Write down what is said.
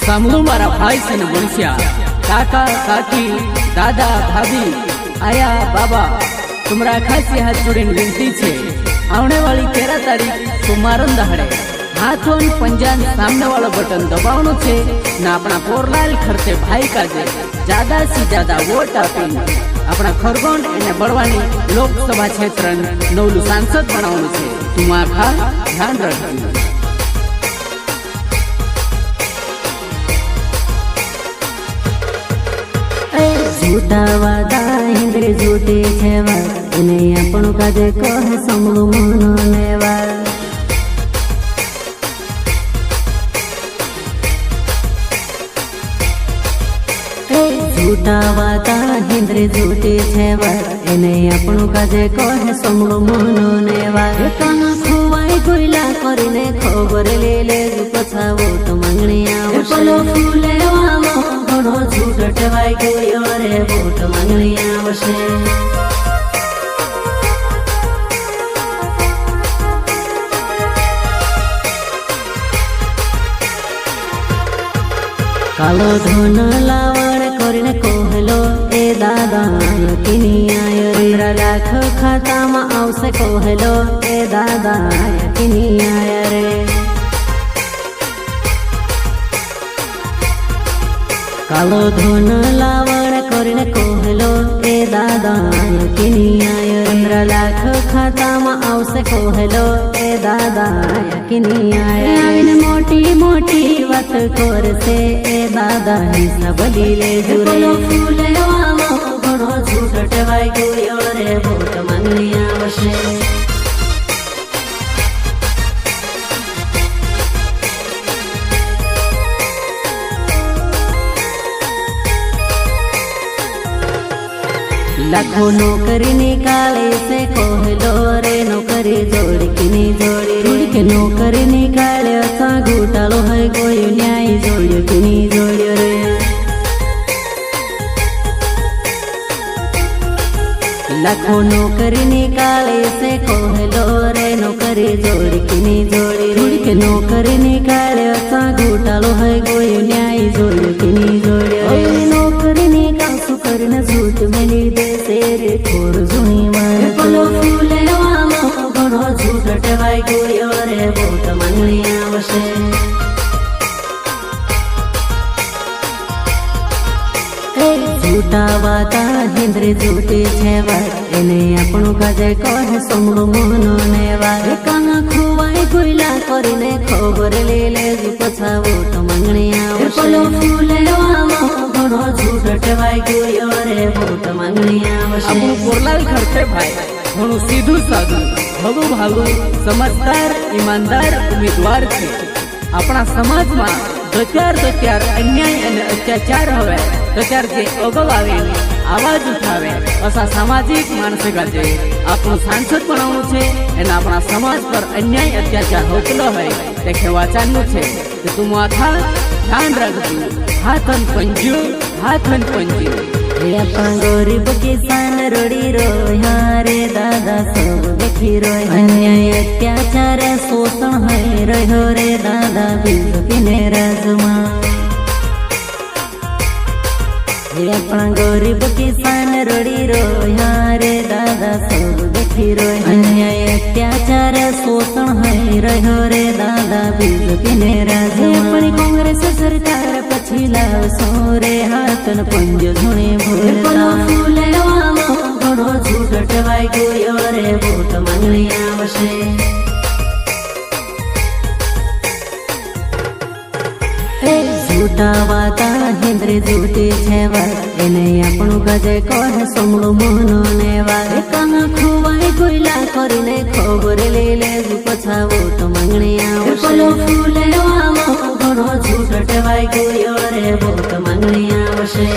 સાંભળો મારા ભાઈ છે ને વંશ્યા, કાકા કાકી દાदा भाभी आया बाबा, तुम्हारा खासी हाथ जोड़े विनती है। आने वाली 13 तारीख सोमवार दहाड़े हाथों पंजान सामने वाला बटन दबावनो छे ना अपना पोरलाल खर्चे भाई का ज्यादा से ज्यादा वोट आपी अपना खरगोन एने बड़वानी लोकसभा क्षेत्र नवलू सांसद बनावनु छे। तुम आखा ध्यान रखो। झूठा वादा इंद्र झूठे छेवा इन्हें अपन काजे कहे समलू मनो नेवा। झूठा वादा इंद्र झूठे छेवा इन्हें अपन काजे कहे समलू मनो नेवा। कहाँ खुवाई कोयला करीने खबर ले ले पछा वोट मांगने आवशे। फूले वालो घणो झूठ टवाई गयो रे वोट मांगने आवशे। कालो धन लावण करीने कहलो ए दादा यकीनी आयो रे। 15 लाख खाता में आवशे कहलो ए दादा यकीनी आया रे। कालो धन लावण करीने कहलो ए दादा यकीनी आयो रे। 15 लाख खाता में आवशे कहलो ए दादा यकीनी आया। आवीने मोटी मोटी बात करशे ए दादा हिसाब लीले जुरे। फूले वालो घणो झूठ टवाई गयो रे वोट मांगने आवशे। लाखों नौकरी निकाले से कहलो रे नौकरी जोड़ी के नौकरी निकाले असा घोटालो है कोई न्याय जोड़ियो कि नहीं जोड़ियो रे। लाखों नौकरी निकाले से कहलो रे नौकरी जोड़ी कि नहीं जोड़ी के नौकरी निकाले असा घोटालो है कोई न्याय जोड़ियो कि नहीं जोड़ियो। नौकरी निकाल सु करने झूठ मिली दे तेरे खोर जुनी मार। फूले वालो घणो झूठ टवाई गयो रे वोट मांगने आवशे। झूठा वादा इंद्र झूठे छेवा इन्हें अपन काजे कहे समलू मनो नेवा। कहाँ खुवाई कोयला करीने खबर ले ले पछा वोट मांगने आवशे। फूले वालो घणो झूठ टवाई गयो रे वोट मांगने आवशे। आपणो पोरलाल खर्चे भाई घणो सीधू साधु भगु भागु समझदार ईमानदार उम्मीदवार छे। अपना समाज में दत्यार अन्याय और अत्याचार हवे दत्यार जे अगव आवे आवाज उठावे असा सामाजिक मानसिकता जे आपणो सांसद बनावनु छे एने अपना समाज पर अन्याय अत्याचार होतलो है ते वाचानु छे कि तुम आथा ध्यान रखजो। हाथन पंजो अपना गरीब किसान रोड़ी रोया रे दादा सब देखी रोय। अन्याय अत्याचार शोषण है रहो रे दादा बीजेपी राजमा। अपना गरीब किसान रोड़ी रोया रे दादा सब देखी रोय। अन्याय अत्याचार शोषण है रहो रे दादा बीजेपी राजमा। अपनी कांग्रेस सरकार पछी लावशो रे हाथन पंजो धुणे भूलता। फूले वालो घणो झूठ टवाई गयो रे वोट मांगने आवशे। झूठा वादा इंद्र झूठे छेवा इन्हें अपन काजे कहे समलू मनो नेवा। कहाँ खुवाई कोयला करीने खबर ले ले पछा वोट मांगने आवशे। फूले वालो घणो झूठ टवाई गयो रे वोट मांगने आवशे।